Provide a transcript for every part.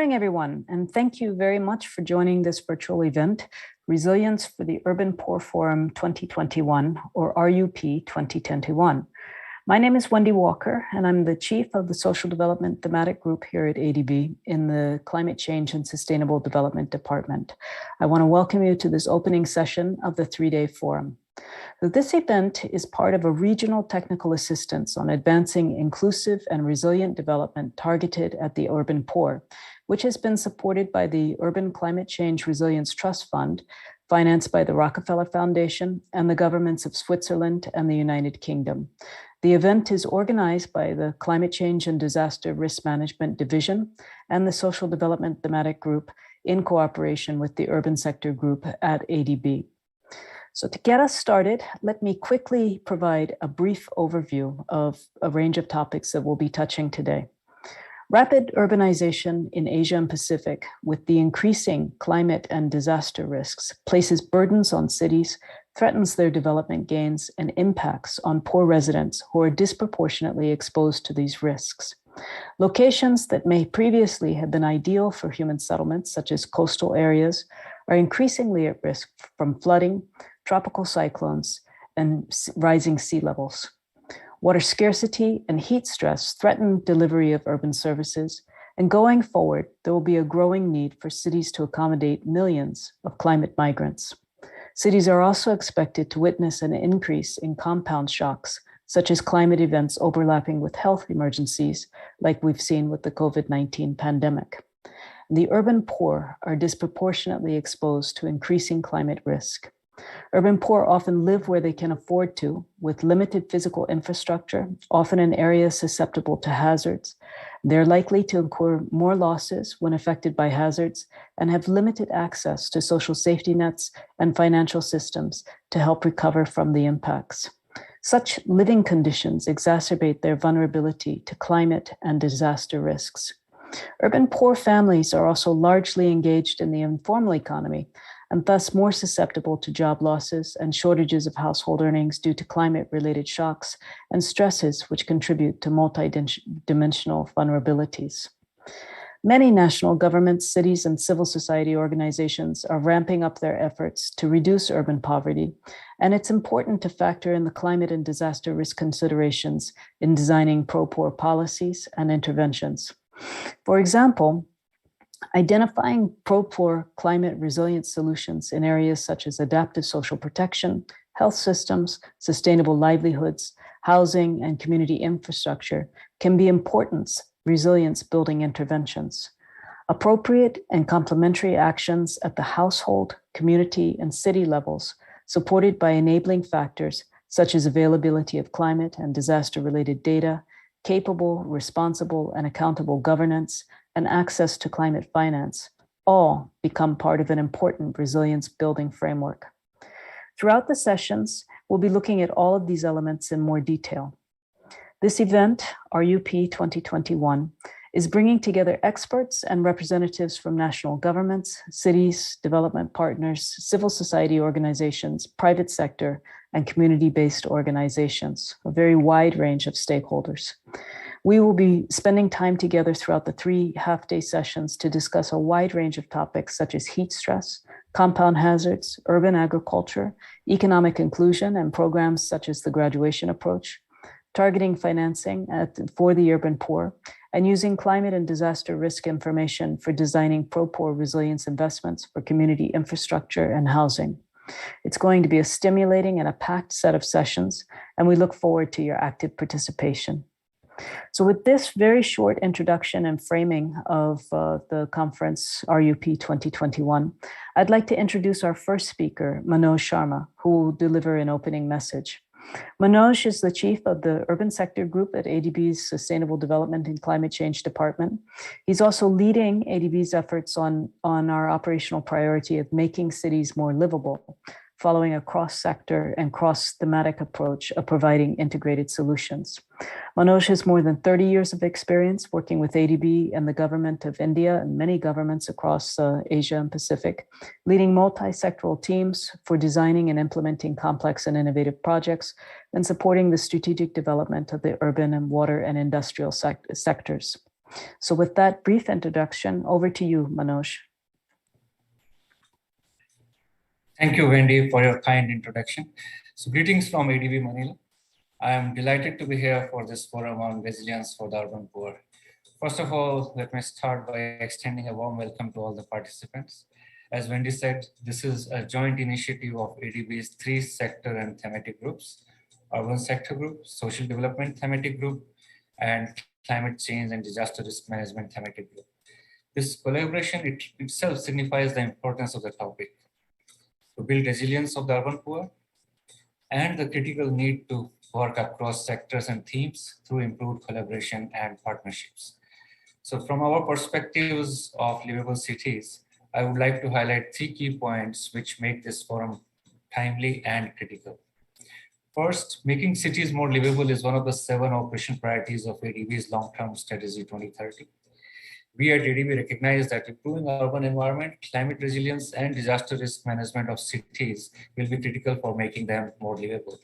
morning, everyone, and thank you very much for joining this virtual event, Resilience for the Urban Poor Forum 2021, or RUP 2021. My name is Wendy Walker, and I'm the Chief of the Social Development Thematic Group here at ADB in the Climate Change and Sustainable Development Department. I want to welcome you to this opening session of the three-day forum. So this event is part of a regional technical assistance on advancing inclusive and resilient development targeted at the urban poor, which has been supported by the Urban Climate Change Resilience Trust Fund, financed by the Rockefeller Foundation and the governments of Switzerland and the United Kingdom. The event is organized by the Climate Change and Disaster Risk Management Division and the Social Development Thematic Group in cooperation with the Urban Sector Group at ADB. So to get us started, let me quickly provide a brief overview of a range of topics that we'll be touching today. Rapid urbanization in Asia and Pacific, with the increasing climate and disaster risks, places burdens on cities, threatens their development gains, and impacts on poor residents who are disproportionately exposed to these risks. Locations that may previously have been ideal for human settlements, such as coastal areas, are increasingly at risk from flooding, tropical cyclones, and rising sea levels. Water scarcity and heat stress threaten delivery of urban services, and going forward, there will be a growing need for cities to accommodate millions of climate migrants. Cities are also expected to witness an increase in compound shocks, such as climate events overlapping with health emergencies, like we've seen with the COVID-19 pandemic. The urban poor are disproportionately exposed to increasing climate risk. Urban poor often live where they can afford to, with limited physical infrastructure, often in areas susceptible to hazards. They're likely to incur more losses when affected by hazards and have limited access to social safety nets and financial systems to help recover from the impacts. Such living conditions exacerbate their vulnerability to climate and disaster risks. Urban poor families are also largely engaged in the informal economy, and thus more susceptible to job losses and shortages of household earnings due to climate-related shocks and stresses which contribute to multidimensional vulnerabilities. Many national governments, cities, and civil society organizations are ramping up their efforts to reduce urban poverty, and it's important to factor in the climate and disaster risk considerations in designing pro-poor policies and interventions. For example, identifying pro-poor climate resilient solutions in areas such as adaptive social protection, health systems, sustainable livelihoods, housing, and community infrastructure can be important resilience building interventions. Appropriate and complementary actions at the household, community, and city levels, supported by enabling factors such as availability of climate and disaster-related data, capable, responsible, and accountable governance, and access to climate finance, all become part of an important resilience building framework. Throughout the sessions, we'll be looking at all of these elements in more detail. This event, RUP 2021, is bringing together experts and representatives from national governments, cities, development partners, civil society organizations, private sector, and community-based organizations, a very wide range of stakeholders. We will be spending time together throughout the 3 half-day sessions to discuss a wide range of topics such as heat stress, compound hazards, urban agriculture, economic inclusion, and programs such as the graduation approach, targeting financing for the urban poor, and using climate and disaster risk information for designing pro-poor resilience investments for community infrastructure and housing. It's going to be a stimulating and a packed set of sessions, and we look forward to your active participation. So with this very short introduction and framing of the conference RUP 2021, I'd like to introduce our first speaker, Manoj Sharma, who will deliver an opening message. Manoj is the chief of the Urban Sector Group at ADB's Sustainable Development and Climate Change Department. He's also leading ADB's efforts on our operational priority of making cities more livable, following a cross-sector and cross-thematic approach of providing integrated solutions. Manoj has more than 30 years of experience working with ADB and the government of India and many governments across Asia and Pacific, leading multi-sectoral teams for designing and implementing complex and innovative projects and supporting the strategic development of the urban and water and industrial sectors. So with that brief introduction, over to you, Manoj. Thank you, Wendy, for your kind introduction. So greetings from ADB Manila. I am delighted to be here for this forum on resilience for the urban poor. First of all, let me start by extending a warm welcome to all the participants. As Wendy said, this is a joint initiative of ADB's 3 sector and thematic groups: Urban Sector Group, Social Development Thematic Group, and Climate Change and Disaster Risk Management Thematic Group. This collaboration itself signifies the importance of the topic to build resilience of the urban poor and the critical need to work across sectors and themes through improved collaboration and partnerships. So from our perspectives of livable cities, I would like to highlight 3 key points which make this forum timely and critical. First, making cities more livable is one of the 7 operation priorities of ADB's long-term strategy 2030. We at ADB recognize that improving urban environment, climate resilience, and disaster risk management of cities will be critical for making them more livable.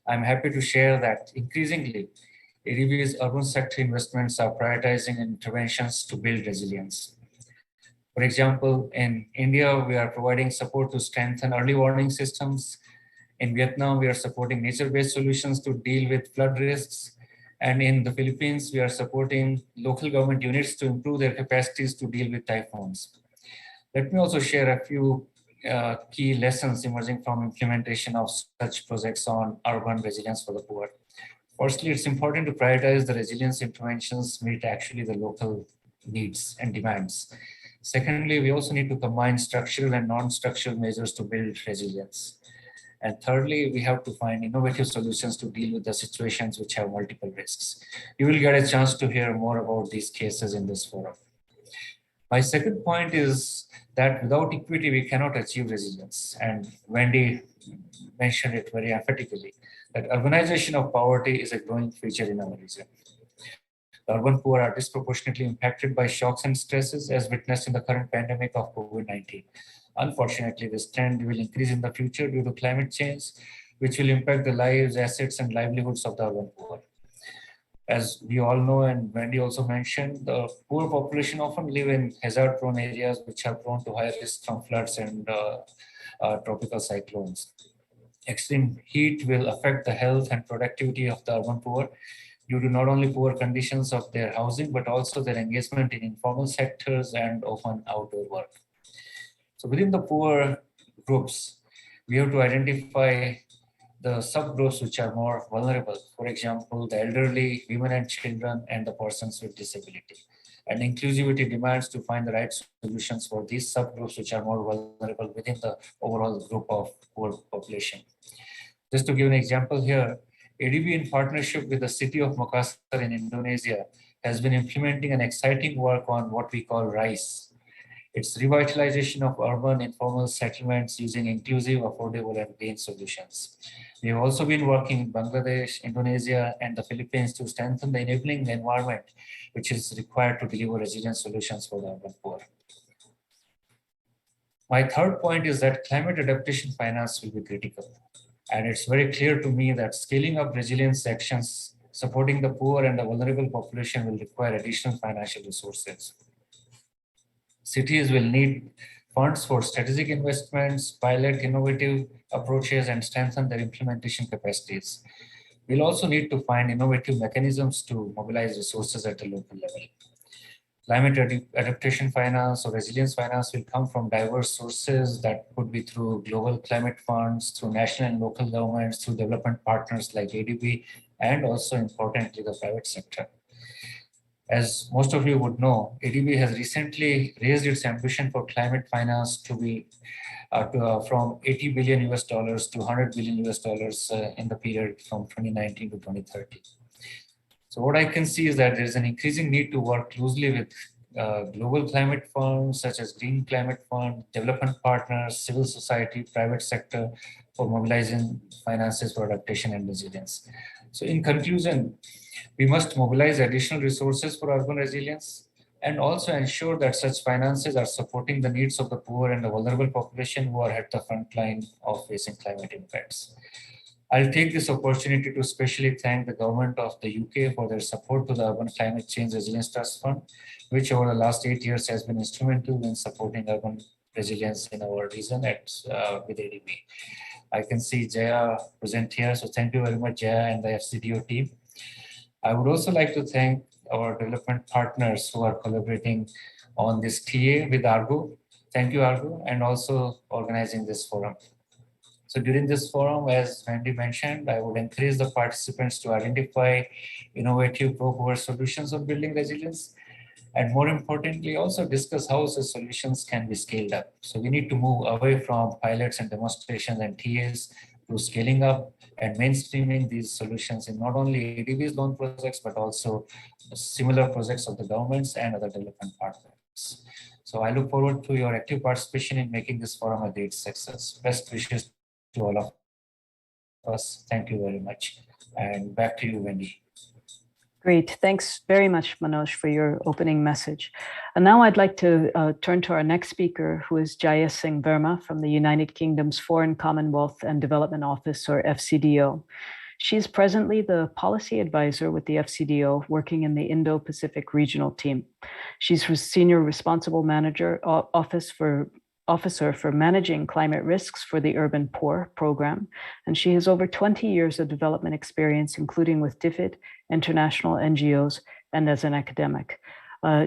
I'm happy to share that increasingly, ADB's urban sector investments are prioritizing interventions to build resilience. For example, in India, we are providing support to strengthen early warning systems. In Vietnam, we are supporting nature-based solutions to deal with flood risks. And in the Philippines, we are supporting local government units to improve their capacities to deal with typhoons. Let me also share a few key lessons emerging from implementation of such projects on urban resilience for the poor. Firstly, it's important to prioritize the resilience interventions meet actually the local needs and demands. Secondly, we also need to combine structural and non-structural measures to build resilience. And thirdly, we have to find innovative solutions to deal with the situations which have multiple risks. You will get a chance to hear more about these cases in this forum. My second point is that without equity, we cannot achieve resilience. And Wendy mentioned it very emphatically, that urbanization of poverty is a growing feature in our region. The urban poor are disproportionately impacted by shocks and stresses as witnessed in the current pandemic of COVID-19. Unfortunately, this trend will increase in the future due to climate change, which will impact the lives, assets, and livelihoods of the urban poor. As we all know, and Wendy also mentioned, the poor population often live in hazard-prone areas which are prone to high risk from floods and tropical cyclones. Extreme heat will affect the health and productivity of the urban poor due to not only poor conditions of their housing, but also their engagement in informal sectors and often outdoor work. So within the poor groups, we have to identify the subgroups which are more vulnerable. For example, the elderly, women and children, and the persons with disability. And inclusivity demands to find the right solutions for these subgroups which are more vulnerable within the overall group of poor population. Just to give an example here, ADB in partnership with the city of Makassar in Indonesia has been implementing an exciting work on what we call RISE. It's revitalization of urban informal settlements using inclusive, affordable, and green solutions. We have also been working in Bangladesh, Indonesia, and the Philippines to strengthen the enabling environment which is required to deliver resilient solutions for the urban poor. My third point is that climate adaptation finance will be critical. And it's very clear to me that scaling up resilience actions, supporting the poor and the vulnerable population will require additional financial resources. Cities will need funds for strategic investments, pilot innovative approaches, and strengthen their implementation capacities. We'll also need to find innovative mechanisms to mobilize resources at the local level. Climate adaptation finance or resilience finance will come from diverse sources that could be through global climate funds, through national and local governments, through development partners like ADB, and also importantly, the private sector. As most of you would know, ADB has recently raised its ambition for climate finance to be from 80 billion US dollars to 100 billion US dollars in the period from 2019 to 2030. So what I can see is that there is an increasing need to work closely with global climate funds such as Green Climate Fund, development partners, civil society, private sector for mobilizing finances for adaptation and resilience. So in conclusion, we must mobilize additional resources for urban resilience and also ensure that such finances are supporting the needs of the poor and the vulnerable population who are at the front line of facing climate impacts. I'll take this opportunity to especially thank the government of the UK for their support to the Urban Climate Change Resilience Trust Fund, which over the last 8 years has been instrumental in supporting urban resilience in our region with ADB. I can see Jaya present here, so thank you very much, Jaya and the FCDO team. I would also like to thank our development partners who are collaborating on this TA with Argo. Thank you, Argo, and also organizing this forum. So during this forum, as Wendy mentioned, I would encourage the participants to identify innovative pro-poor solutions of building resilience, and more importantly, also discuss how the solutions can be scaled up. So we need to move away from pilots and demonstrations and TAs to scaling up and mainstreaming these solutions in not only ADB's loan projects, but also similar projects of the governments and other development partners. So I look forward to your active participation in making this forum a great success. Best wishes to all of us. Thank you very much. And back to you, Wendy. Great. Thanks very much, Manoj, for your opening message. And now I'd like to turn to our next speaker, who is Jaya Singh Verma from the United Kingdom's Foreign Commonwealth and Development Office, or FCDO. She's presently the policy advisor with the FCDO, working in the Indo-Pacific regional team. She's senior responsible manager officer for managing climate risks for the Urban Poor program, and she has over 20 years of development experience, including with DFID, international NGOs, and as an academic.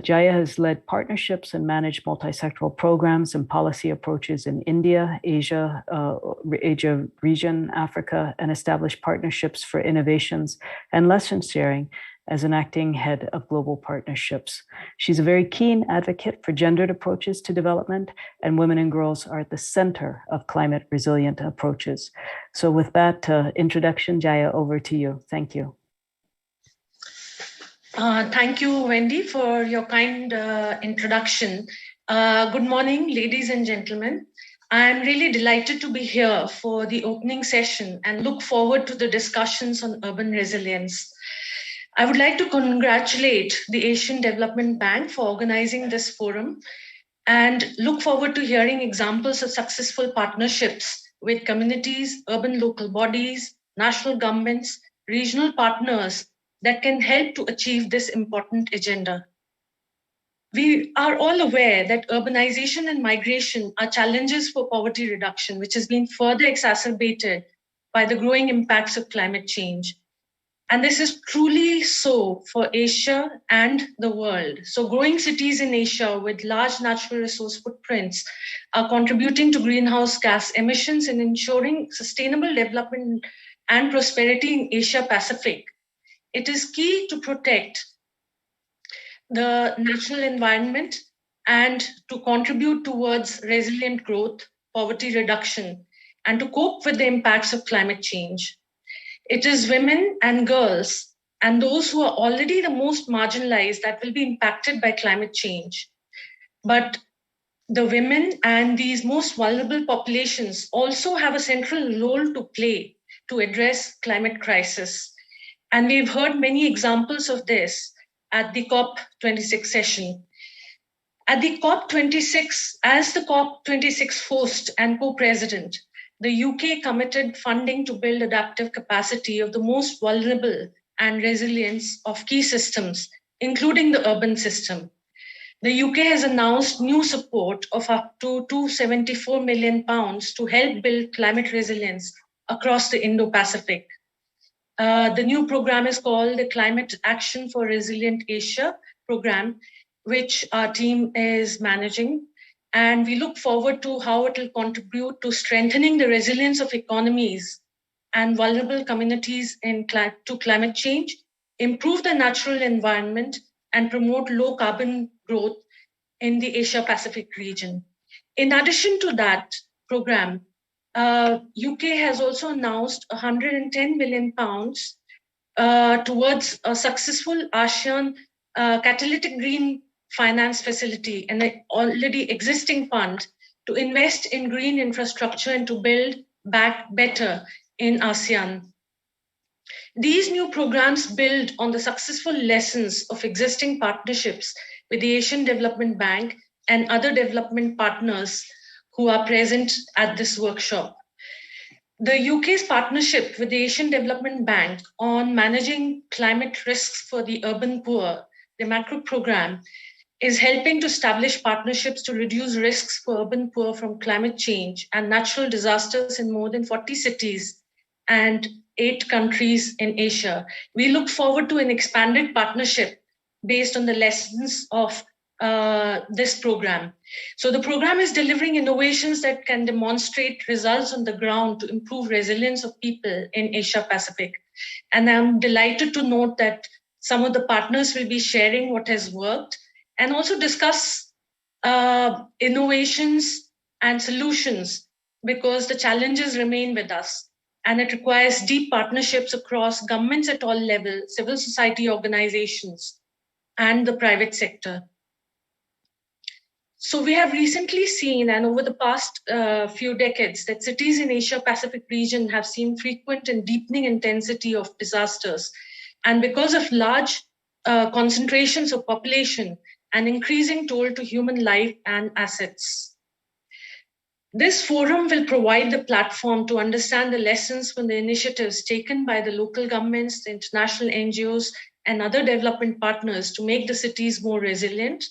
Jaya has led partnerships and managed multi-sectoral programs and policy approaches in India, Asia region, Africa, and established partnerships for innovations and lesson sharing as an acting head of global partnerships. She's a very keen advocate for gendered approaches to development, and women and girls are at the center of climate resilient approaches. So with that introduction, Jaya, over to you. Thank you. Thank you, Wendy, for your kind introduction. Good morning, ladies and gentlemen. I'm really delighted to be here for the opening session and look forward to the discussions on urban resilience. I would like to congratulate the Asian Development Bank for organizing this forum and look forward to hearing examples of successful partnerships with communities, urban local bodies, national governments, regional partners that can help to achieve this important agenda. We are all aware that urbanization and migration are challenges for poverty reduction, which has been further exacerbated by the growing impacts of climate change. And this is truly so for Asia and the world. So growing cities in Asia with large natural resource footprints are contributing to greenhouse gas emissions and ensuring sustainable development and prosperity in Asia Pacific. It is key to protect the natural environment and to contribute towards resilient growth, poverty reduction, and to cope with the impacts of climate change. It is women and girls and those who are already the most marginalized that will be impacted by climate change. But the women and these most vulnerable populations also have a central role to play to address climate crisis. And we've heard many examples of this at the COP26 session. At the COP26, as the COP26 host and co-president, the UK committed funding to build adaptive capacity of the most vulnerable and resilience of key systems, including the urban system. The UK has announced new support of up to £274 million to help build climate resilience across the Indo-Pacific. The new program is called the Climate Action for Resilient Asia program, which our team is managing. And we look forward to how it will contribute to strengthening the resilience of economies and vulnerable communities to climate change, improve the natural environment, and promote low carbon growth in the Asia Pacific region. In addition to that program, UK has also announced £110 million towards a successful ASEAN catalytic green finance facility, an already existing fund to invest in green infrastructure and to build back better in ASEAN. These new programs build on the successful lessons of existing partnerships with the Asian Development Bank and other development partners who are present at this workshop. The UK's partnership with the Asian Development Bank on managing climate risks for the urban poor, the macro program, is helping to establish partnerships to reduce risks for urban poor from climate change and natural disasters in more than 40 cities and 8 countries in Asia. We look forward to an expanded partnership based on the lessons of this program. So the program is delivering innovations that can demonstrate results on the ground to improve resilience of people in Asia Pacific. And I'm delighted to note that some of the partners will be sharing what has worked and also discuss innovations and solutions, because the challenges remain with us. And it requires deep partnerships across governments at all levels, civil society organizations, and the private sector. So we have recently seen, and over the past few decades, that cities in Asia Pacific region have seen frequent and deepening intensity of disasters. And because of large concentrations of population and increasing toll to human life and assets. This forum will provide the platform to understand the lessons from the initiatives taken by the local governments, the international NGOs, and other development partners to make the cities more resilient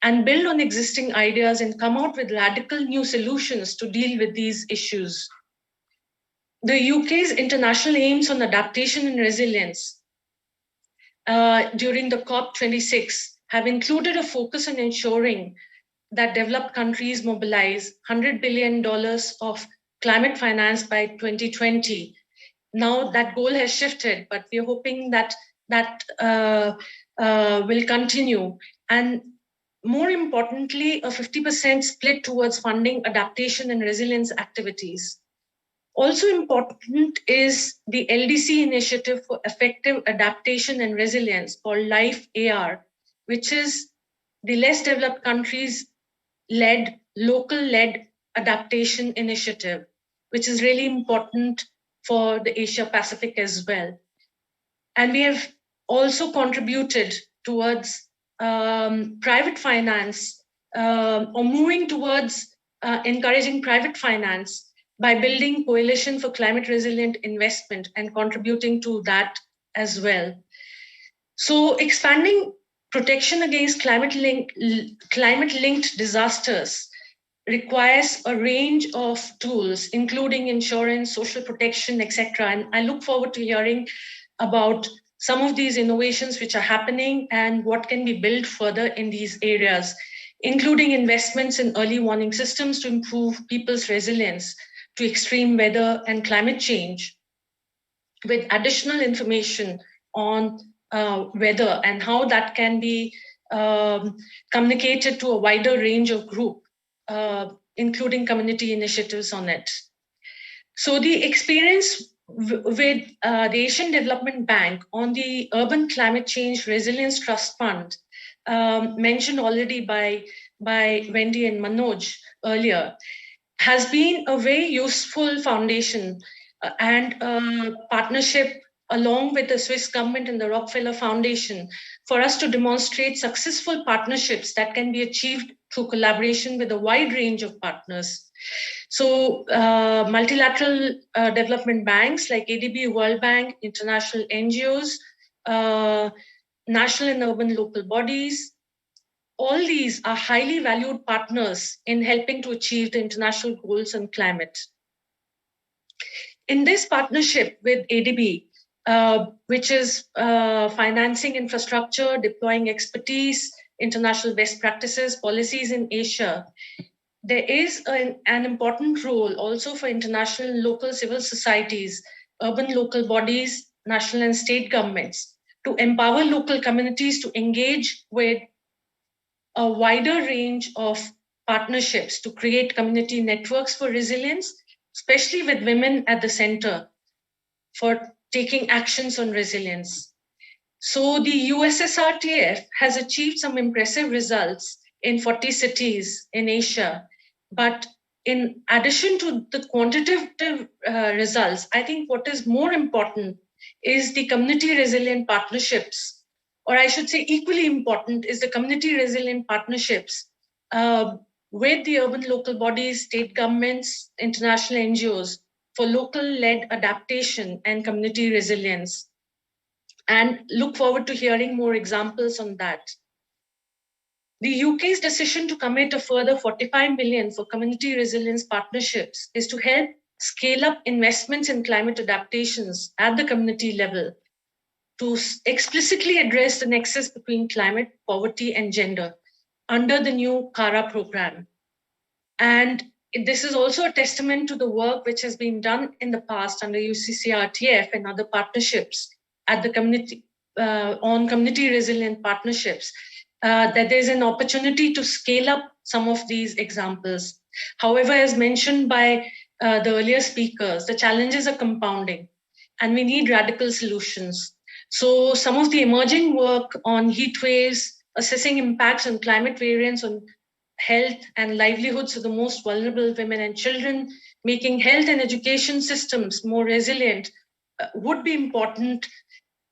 and build on existing ideas and come out with radical new solutions to deal with these issues. The UK's international aims on adaptation and resilience during the COP26 have included a focus on ensuring that developed countries mobilize $100 billion of climate finance by 2020. Now that goal has shifted, but we're hoping that will continue. And more importantly, a 50% split towards funding adaptation and resilience activities. Also important is the LDC initiative for effective adaptation and resilience, called LIFE AR, which is the less developed countries local-led adaptation initiative, which is really important for the Asia Pacific as well. And we have also contributed towards private finance or moving towards encouraging private finance by building Coalition for Climate Resilient Investment and contributing to that as well. So expanding protection against climate-linked disasters requires a range of tools, including insurance, social protection, etc. And I look forward to hearing about some of these innovations which are happening and what can be built further in these areas, including investments in early warning systems to improve people's resilience to extreme weather and climate change, with additional information on weather and how that can be communicated to a wider range of group, including community initiatives on it. So the experience with the Asian Development Bank on the Urban Climate Change Resilience Trust Fund, mentioned already by Wendy and Manoj earlier, has been a very useful foundation and partnership along with the Swiss government and the Rockefeller Foundation for us to demonstrate successful partnerships that can be achieved through collaboration with a wide range of partners. So multilateral development banks like ADB, World Bank, international NGOs, national and urban local bodies, all these are highly valued partners in helping to achieve the international goals on climate. In this partnership with ADB, which is financing infrastructure, deploying expertise, international best practices, policies in Asia, there is an important role also for international and local civil societies, urban local bodies, national and state governments to empower local communities to engage with a wider range of partnerships to create community networks for resilience, especially with women at the center for taking actions on resilience. So the USSRTF has achieved some impressive results in 40 cities in Asia. But in addition to the quantitative results, I think what is more important is the community resilient partnerships, or I should say equally important is the community resilient partnerships with the urban local bodies, state governments, international NGOs, for local-led adaptation and community resilience. And look forward to hearing more examples on that. The UK's decision to commit a further 45 million for community resilience partnerships is to help scale up investments in climate adaptations at the community level to explicitly address the nexus between climate, poverty, and gender under the new CARA program. And this is also a testament to the work which has been done in the past under UCCRTF and other partnerships at the community, on community resilient partnerships, that there's an opportunity to scale up some of these examples. However, as mentioned by the earlier speakers, the challenges are compounding and we need radical solutions. So some of the emerging work on heat waves, assessing impacts on climate variance on health and livelihoods of the most vulnerable women and children, making health and education systems more resilient would be important,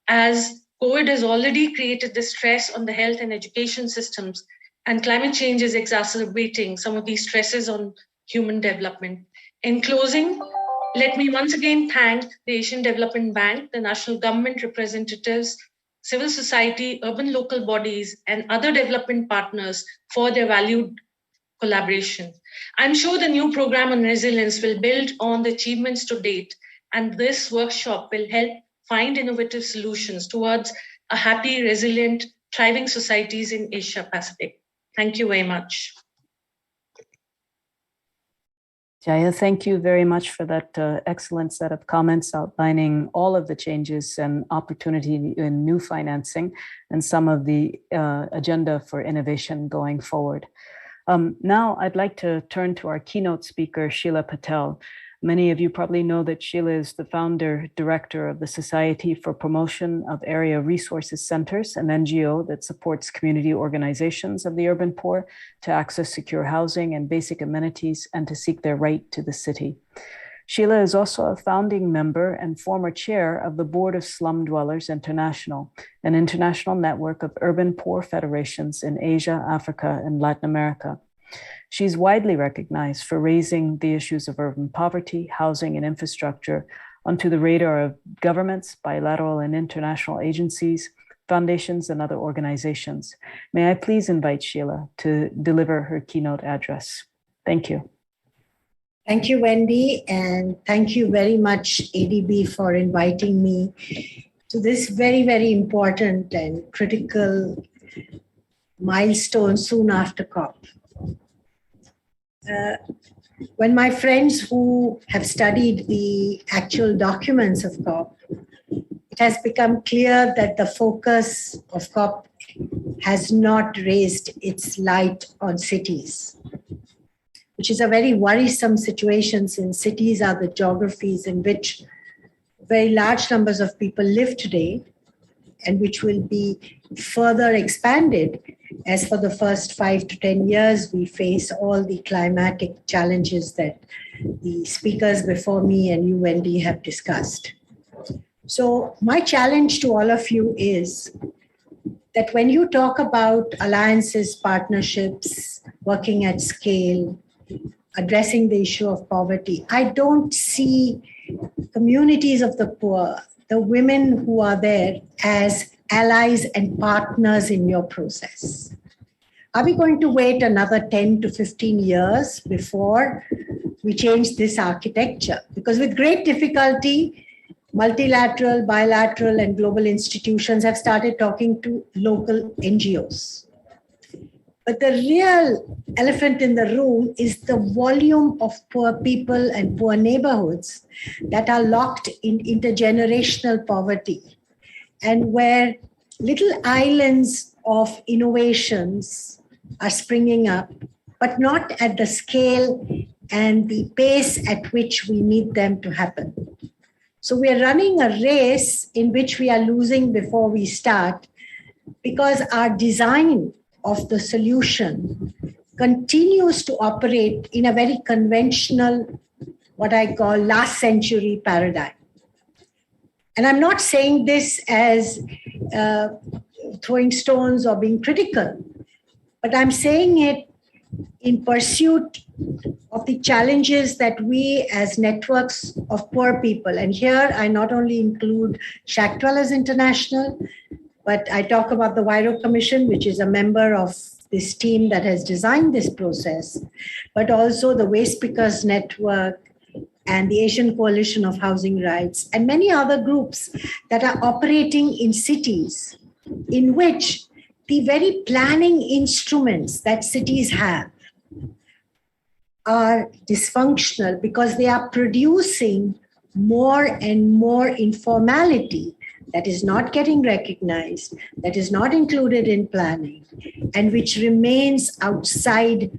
as COVID has already created the stress on the health and education systems, and climate change is exacerbating some of these stresses on human development. In closing, let me once again thank the Asian Development Bank, the national government representatives, civil society, urban local bodies, and other development partners for their valued collaboration. I'm sure the new program on resilience will build on the achievements to date, and this workshop will help find innovative solutions towards a happy, resilient, thriving societies in Asia Pacific. Thank you very much. Jaya, thank you very much for that excellent set of comments outlining all of the changes and opportunity in new financing and some of the agenda for innovation going forward. Now I'd like to turn to our keynote speaker, Sheila Patel. Many of you probably know that Sheila is the founder director of the Society for Promotion of Area Resources Centers, an NGO that supports community organizations of the urban poor to access secure housing and basic amenities and to seek their right to the city. Sheila is also a founding member and former chair of the board of Slum Dwellers International, an international network of urban poor federations in Asia, Africa, and Latin America. She's widely recognized for raising the issues of urban poverty, housing, and infrastructure onto the radar of governments, bilateral and international agencies, foundations, and other organizations. May I please invite Sheila to deliver her keynote address. Thank you. Thank you, Wendy, and thank you very much, ADB, for inviting me to this very, very important and critical milestone soon after COP. When my friends who have studied the actual documents of COP, it has become clear that the focus of COP has not raised its light on cities, which is a very worrisome situation since cities are the geographies in which very large numbers of people live today and which will be further expanded as for the first 5 to 10 years we face all the climatic challenges that the speakers before me and you, Wendy, have discussed. So my challenge to all of you is that when you talk about alliances, partnerships, working at scale, addressing the issue of poverty, I don't see communities of the poor, the women who are there, as allies and partners in your process. Are we going to wait another 10 to 15 years before we change this architecture? Because with great difficulty, multilateral, bilateral, and global institutions have started talking to local NGOs. But the real elephant in the room is the volume of poor people and poor neighborhoods that are locked in intergenerational poverty, and where little islands of innovations are springing up, but not at the scale and the pace at which we need them to happen. So we are running a race in which we are losing before we start, because our design of the solution continues to operate in a very conventional, what I call last century paradigm. And I'm not saying this as throwing stones or being critical, but I'm saying it in pursuit of the challenges that we as networks of poor people, and here I not only include Shack Dwellers International, but I talk about the Vairo Commission, which is a member of this team that has designed this process, but also the Waste Pickers Network and the Asian Coalition of Housing Rights, and many other groups that are operating in cities in which the very planning instruments that cities have are dysfunctional because they are producing more and more informality that is not getting recognized, that is not included in planning, and which remains outside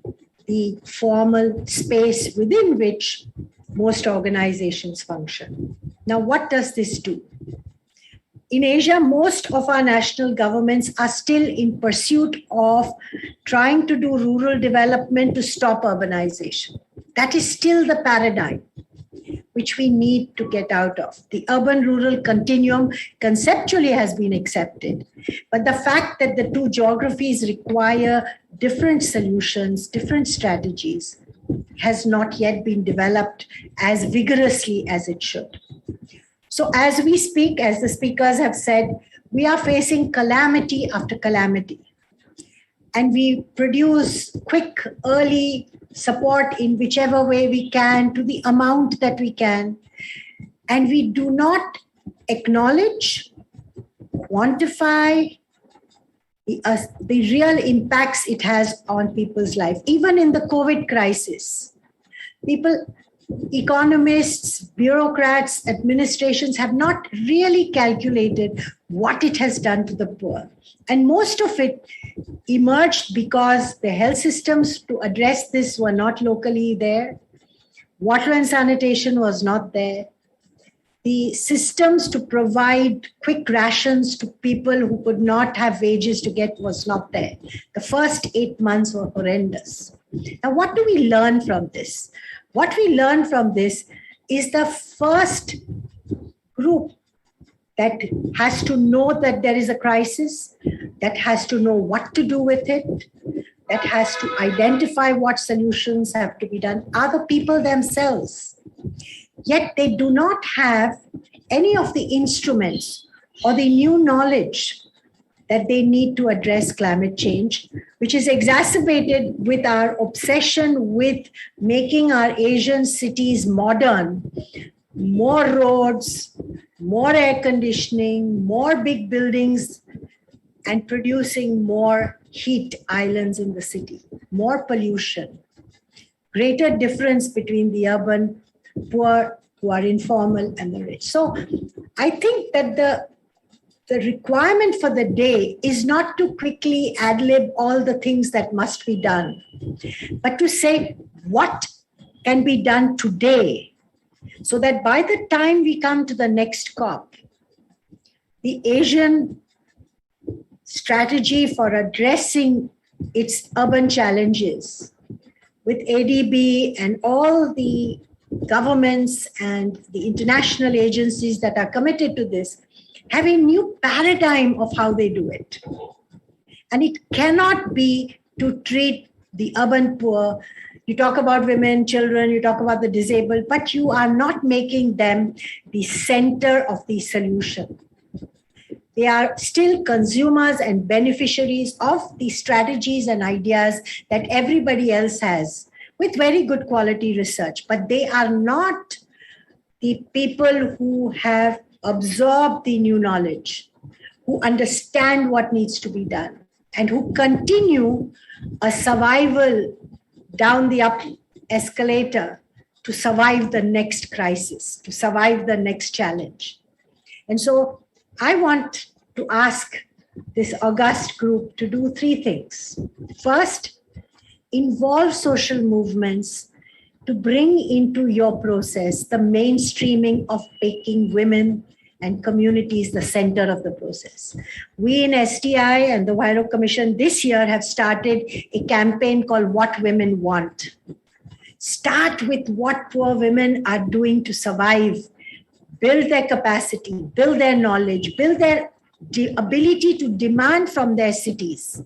the formal space within which most organizations function. Now, what does this do? In Asia, most of our national governments are still in pursuit of trying to do rural development to stop urbanization. That is still the paradigm which we need to get out of. The urban-rural continuum conceptually has been accepted, but the fact that the two geographies require different solutions, different strategies, has not yet been developed as vigorously as it should. So as we speak, as the speakers have said, we are facing calamity after calamity. And we produce quick, early support in whichever way we can, to the amount that we can. And we do not acknowledge, quantify the real impacts it has on people's life. Even in the COVID crisis, people, economists, bureaucrats, administrations have not really calculated what it has done to the poor. And most of it emerged because the health systems to address this were not locally there. Water and sanitation was not there. The systems to provide quick rations to people who could not have wages to get was not there. The first 8 months were horrendous. Now, what do we learn from this? What we learn from this is the first group that has to know that there is a crisis, that has to know what to do with it, that has to identify what solutions have to be done, are the people themselves. Yet they do not have any of the instruments or the new knowledge that they need to address climate change, which is exacerbated with our obsession with making our Asian cities modern. More roads, more air conditioning, more big buildings, and producing more heat islands in the city, more pollution, greater difference between the urban poor who are informal and the rich. So I think that the requirement for the day is not to quickly ad-lib all the things that must be done, but to say what can be done today so that by the time we come to the next COP, the Asian strategy for addressing its urban challenges with ADB and all the governments and the international agencies that are committed to this have a new paradigm of how they do it. And it cannot be to treat the urban poor. You talk about women, children, you talk about the disabled, but you are not making them the center of the solution. They are still consumers and beneficiaries of the strategies and ideas that everybody else has with very good quality research, but they are not the people who have absorbed the new knowledge, who understand what needs to be done, and who continue a survival down the up escalator to survive the next crisis, to survive the next challenge. And so I want to ask this august group to do three things. First, involve social movements to bring into your process the mainstreaming of making women and communities the center of the process. We in STI and the Vairo Commission this year have started a campaign called What Women Want. Start with what poor women are doing to survive, build their capacity, build their knowledge, build their ability to demand from their cities.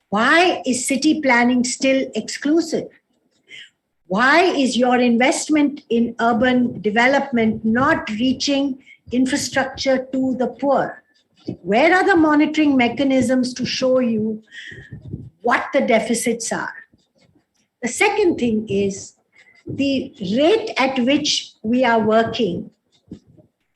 Why is city planning still exclusive? Why is your investment in urban development not reaching infrastructure to the poor? Where are the monitoring mechanisms to show you what the deficits are? The second thing is the rate at which we are working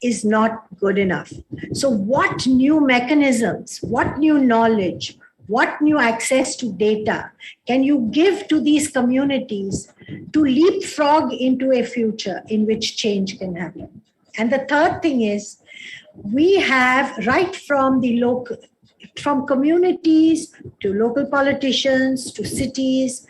is not good enough. So what new mechanisms, what new knowledge, what new access to data can you give to these communities to leapfrog into a future in which change can happen? And the third thing is, we have right from the local, from communities to local politicians to cities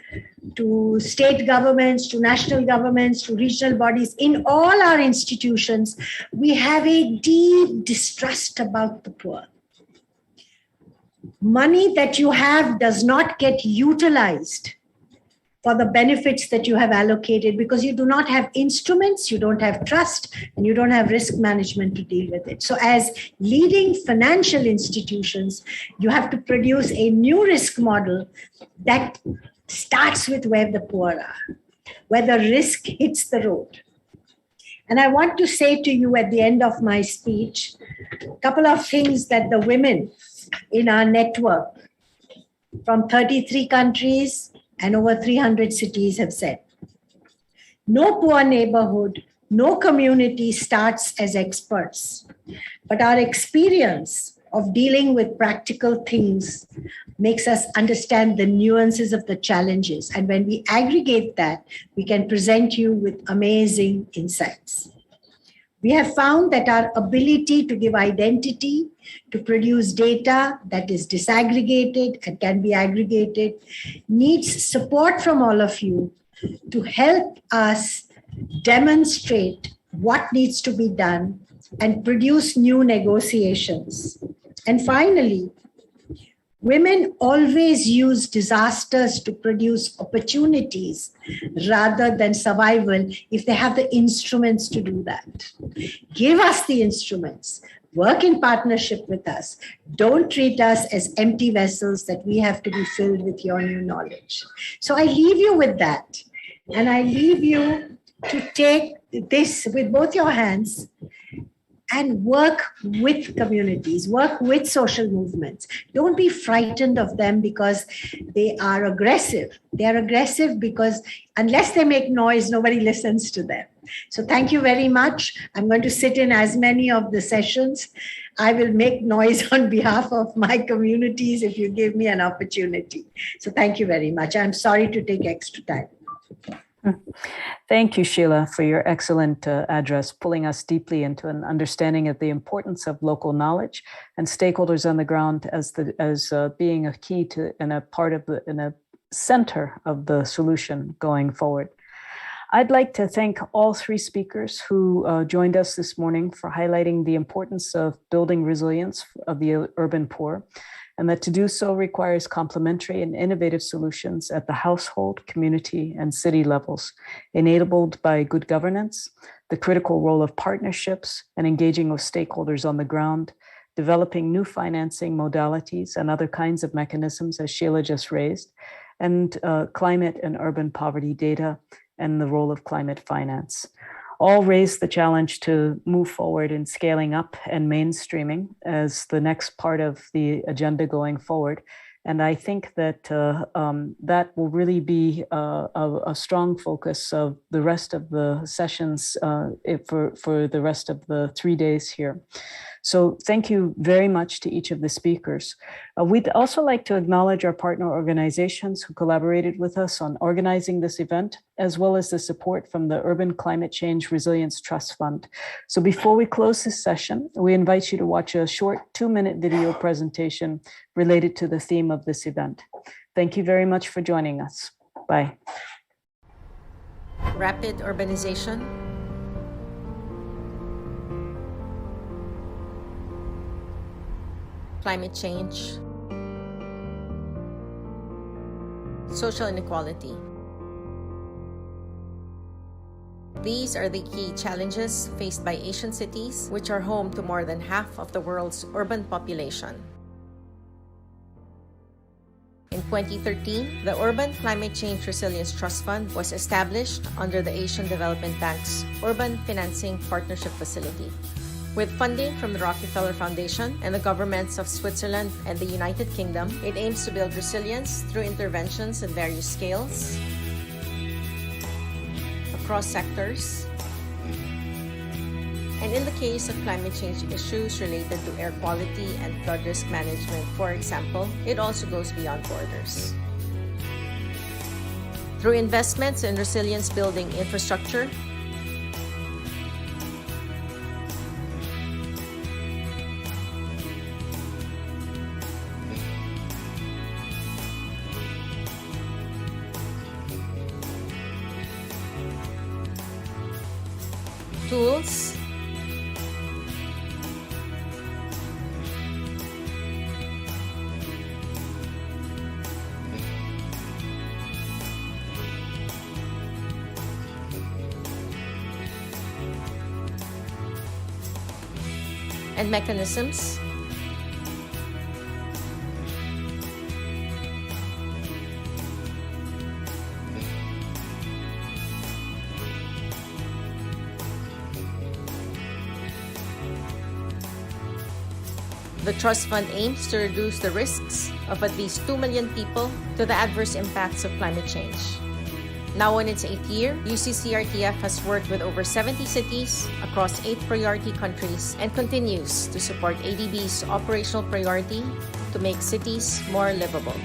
to state governments to national governments to regional bodies, in all our institutions, we have a deep distrust about the poor. Money that you have does not get utilized for the benefits that you have allocated because you do not have instruments, you don't have trust, and you don't have risk management to deal with it. So as leading financial institutions, you have to produce a new risk model that starts with where the poor are, where the risk hits the road. And I want to say to you at the end of my speech, a couple of things that the women in our network from 33 countries and over 300 cities have said. No poor neighborhood, no community starts as experts, but our experience of dealing with practical things makes us understand the nuances of the challenges. And when we aggregate that, we can present you with amazing insights. We have found that our ability to give identity, to produce data that is disaggregated and can be aggregated, needs support from all of you to help us demonstrate what needs to be done and produce new negotiations. And finally, women always use disasters to produce opportunities rather than survival if they have the instruments to do that. Give us the instruments. Work in partnership with us. Don't treat us as empty vessels that we have to be filled with your new knowledge. So I leave you with that. And I leave you to take this with both your hands and work with communities, work with social movements. Don't be frightened of them because they are aggressive. They are aggressive because unless they make noise, nobody listens to them. So thank you very much. I'm going to sit in as many of the sessions. I will make noise on behalf of my communities if you give me an opportunity. So thank you very much. I'm sorry to take extra time. Thank you, Sheila, for your excellent address, pulling us deeply into an understanding of the importance of local knowledge and stakeholders on the ground as being a key to and a part of a center of the solution going forward. I'd like to thank all three speakers who joined us this morning for highlighting the importance of building resilience of the urban poor, and that to do so requires complementary and innovative solutions at the household, community, and city levels, enabled by good governance, the critical role of partnerships and engaging with stakeholders on the ground, developing new financing modalities and other kinds of mechanisms, as Sheila just raised, and climate and urban poverty data, and the role of climate finance. All raise the challenge to move forward in scaling up and mainstreaming as the next part of the agenda going forward. And I think that that will really be a strong focus of the rest of the sessions for the rest of the 3 days here. So thank you very much to each of the speakers. We'd also like to acknowledge our partner organizations who collaborated with us on organizing this event, as well as the support from the Urban Climate Change Resilience Trust Fund. So before we close this session, we invite you to watch a short 2-minute video presentation related to the theme of this event. Thank you very much for joining us. Bye. Rapid urbanization, climate change, social inequality. These are the key challenges faced by Asian cities, which are home to more than half of the world's urban population. In 2013, the Urban Climate Change Resilience Trust Fund was established under the Asian Development Bank's Urban Financing Partnership Facility. With funding from the Rockefeller Foundation and the governments of Switzerland and the United Kingdom, it aims to build resilience through interventions at various scales, across sectors, and in the case of climate change issues related to air quality and flood risk management, for example, it also goes beyond borders. Through investments in resilience building infrastructure, tools, and mechanisms, the Trust Fund aims to reduce the risks of at least 2 million people to the adverse impacts of climate change. Now in its 8th year, UCCRTF has worked with over 70 cities across 8 priority countries and continues to support ADB's operational priority to make cities more livable.